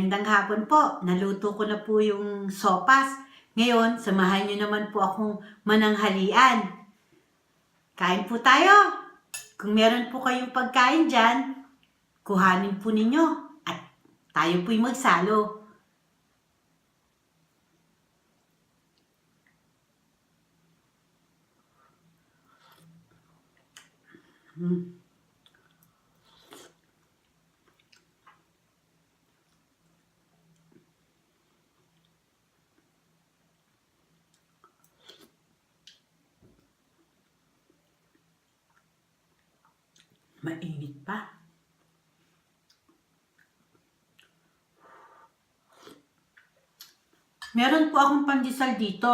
Magandang hapon po. Naluto ko na po yung sopas. Ngayon, samahan nyo naman po akong mananghalian. Kain po tayo. Kung meron po kayong pagkain dyan, kuhanin po ninyo at tayo po'y magsalo. Mainit pa. Meron po akong pandesal dito.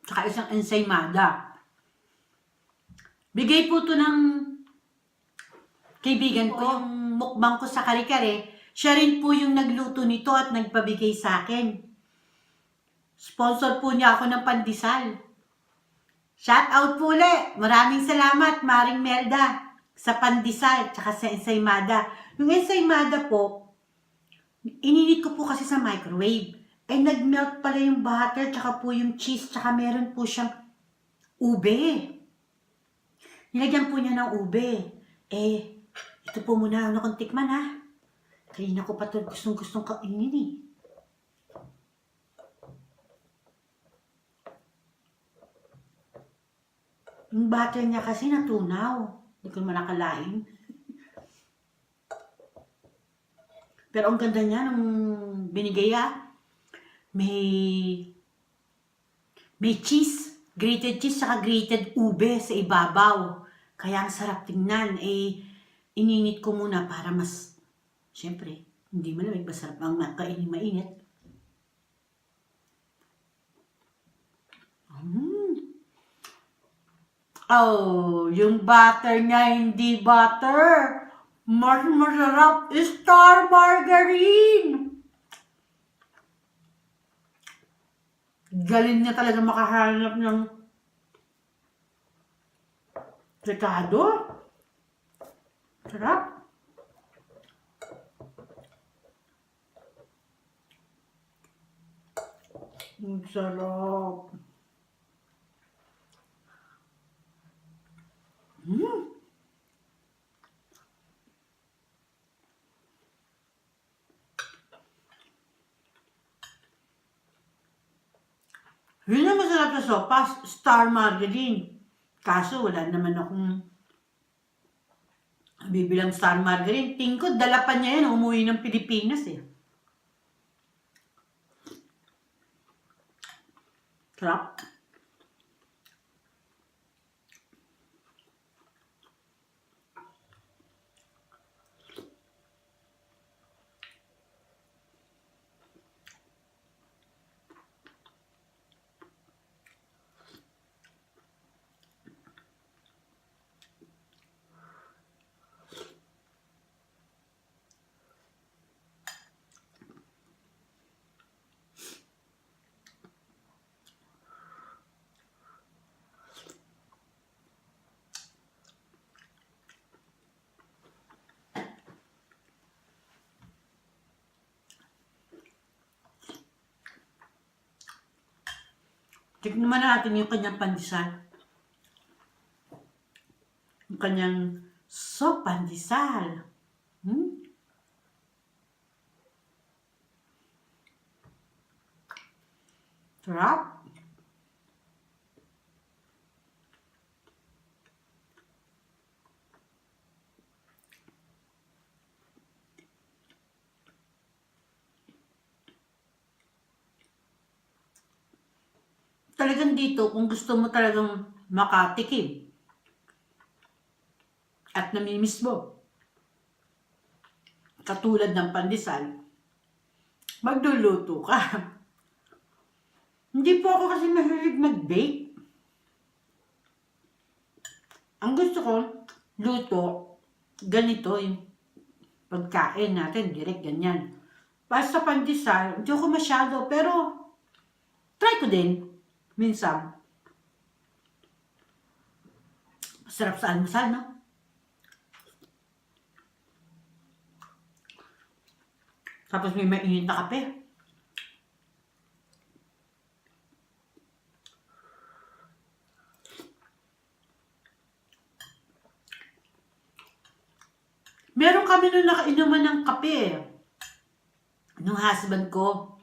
Tsaka isang ensaymada. Bigay po to ng kaibigan ko. Yung mukbang ko sa kare-kare, siya rin po yung nagluto nito at nagpabigay sa akin. Sponsor po niya ako ng pandesal. Shout out po ulit. Maraming salamat, Maring Melda, sa pandesal tsaka sa ensaymada. Yung ensaymada po, ininit ko po kasi sa microwave. Eh, nag-melt pala yung butter tsaka po yung cheese tsaka meron po siyang ube. Nilagyan po niya ng ube. Eh, ito po muna ang kong tikman ha. Kanina ko pa ito gustong kainin eh. Yung butter niya kasi natunaw. Hindi ko naman nakalain. Pero ang ganda niya nung binigay may cheese, grated cheese, saka grated ube sa ibabaw. Kaya ang sarap tingnan. Eh, ininit ko muna para mas, syempre, hindi malamig, masarap ang kainin mainit. Oh, yung butter niya hindi butter. Mas masarap, star margarine. Galing niya talaga makahanap ng rekado. Sarap. Ang sarap. Yun ang masarap sa sopas, star margarine. Kaso wala naman akong bibilang star margarine. Tingin ko, dala pa niya yan, umuwi ng Pilipinas eh. Sarap. Tignan naman natin yung kanyang pandesal. Yung kanyang pandesal. Sarap. Talagang dito, kung gusto mo talagang makatikim at namimiss mo, katulad ng pandesal, magluluto ka. Hindi po ako kasi mahilig mag-bake. Ang gusto ko, luto, ganito yung pagkain natin, direct ganyan. Para sa pandesal, hindi ako masyado, pero try ko din. Minsan, masarap sa almusal, no? Tapos may mainit na kape. Meron kami nung nakainuman ng kape. Nung husband ko.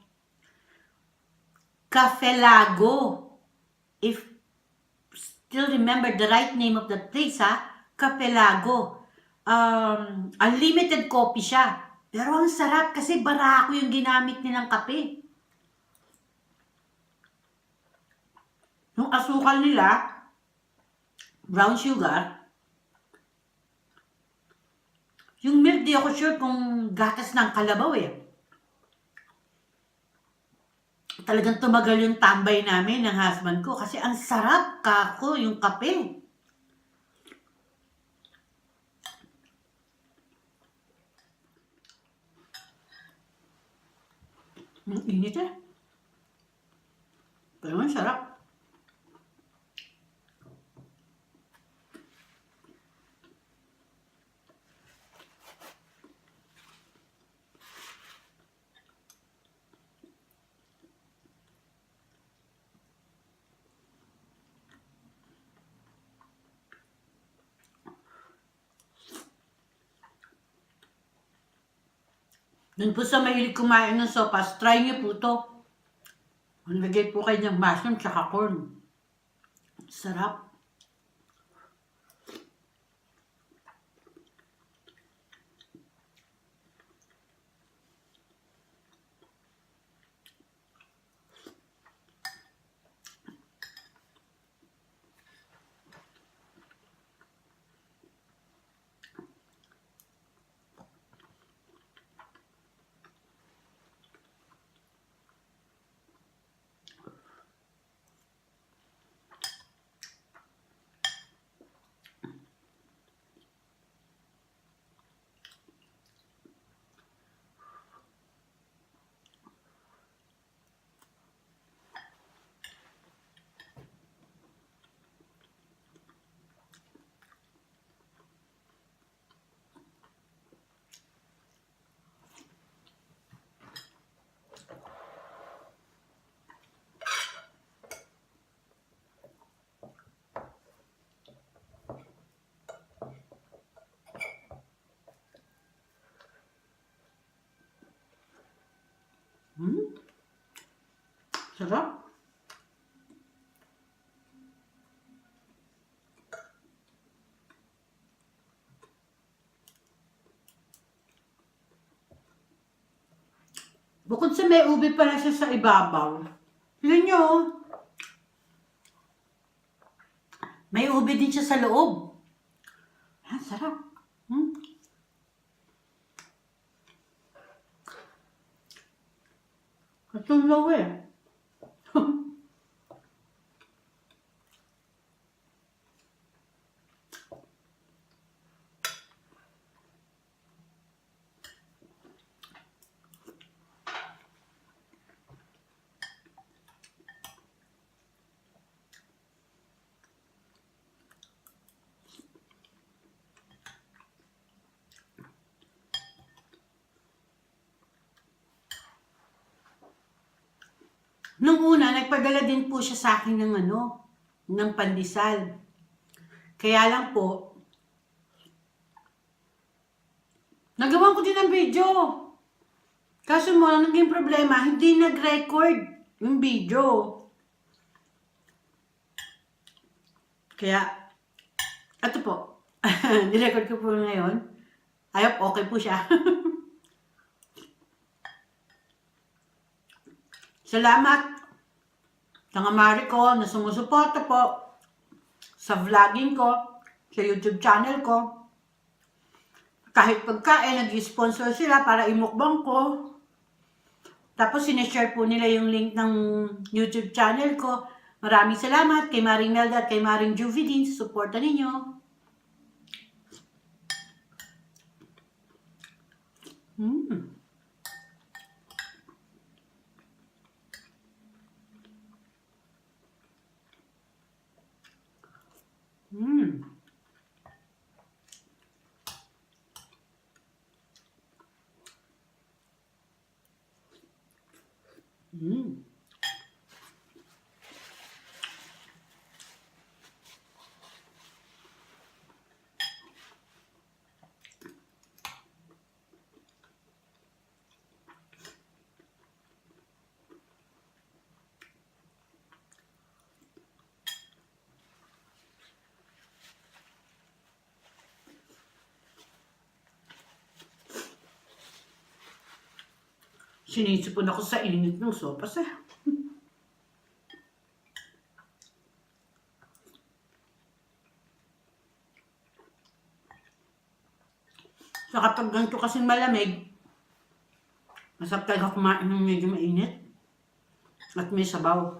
Cafe Lago. If still remember the right name of that place, ha? Cafe Lago. Unlimited coffee siya. Pero ang sarap kasi barako yung ginamit nilang kape. Yung asukal nila, brown sugar. Yung milk, di ako sure kung gatas ng kalabaw eh. Talagang tumagal yung tambay namin ng husband ko kasi ang sarap kako yung kape. Ang init eh. Pero ang sarap. Dun po sa mahilig kumain ng sopas, try niyo po to. Maglagay po kayo ng mushroom tsaka corn. Sarap. Sarap. Bukod sa may ube pala siya sa ibabaw. Tignan nyo. May ube din siya sa loob. Ah, sarap. Katulaw eh. Nung una, nagpadala din po siya sa akin ng pandesal. Kaya lang po, nagawan ko din ng video. Kaso mo, naging problema, hindi nag-record yung video. Kaya, ito po, nirecord ko po ngayon. I hope okay po siya. Salamat sa mga mari ko na sumusuporta po sa vlogging ko, sa YouTube channel ko. Kahit pagkain, nag-sponsor sila para imukbang ko. Tapos sineshare po nila yung link ng YouTube channel ko. Maraming salamat kay Maring Melda at kay Maring Juvidin sa suporta ninyo. Sinisipon ako sa init ng sopas eh. So kapag ganito kasing malamig, masarap talaga kumain ng medyo mainit at may sabaw.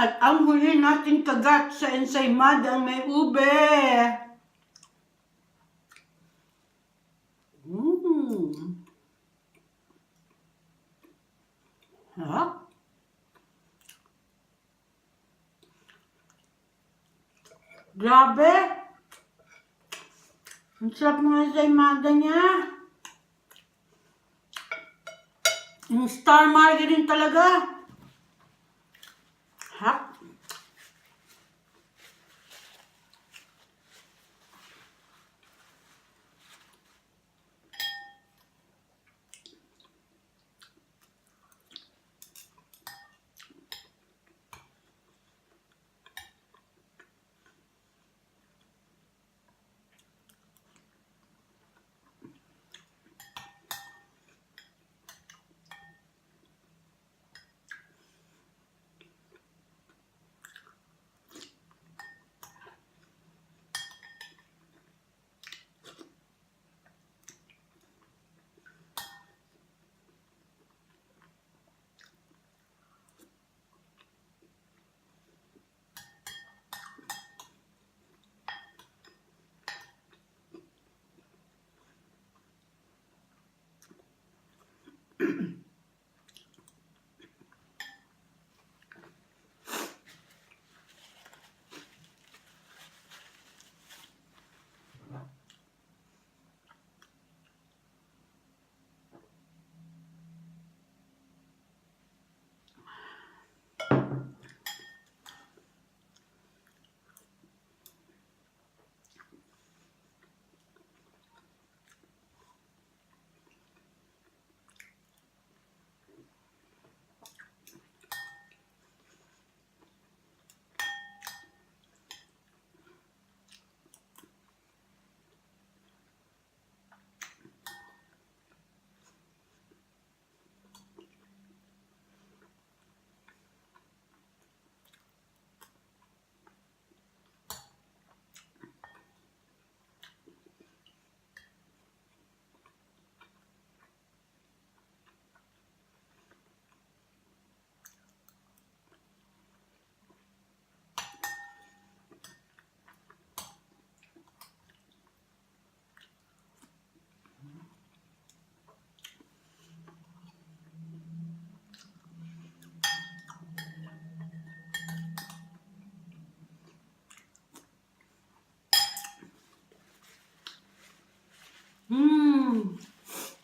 At ang huli nating kagat sa ensaymada ang may ube. Ha? Grabe! Ang sarap ng ensaymada niya. Yung star margarine talaga. Hap.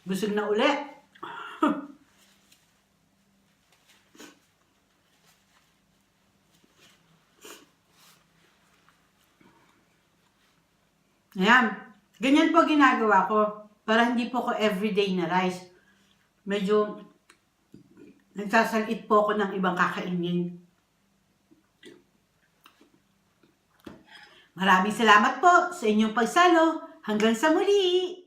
Busog na ulit. Ayan. Ganyan po ginagawa ko para hindi po ko everyday na rice. Medyo nagsasalit po ako ng ibang kakainin. Maraming salamat po sa inyong pagsalo. Hanggang sa muli!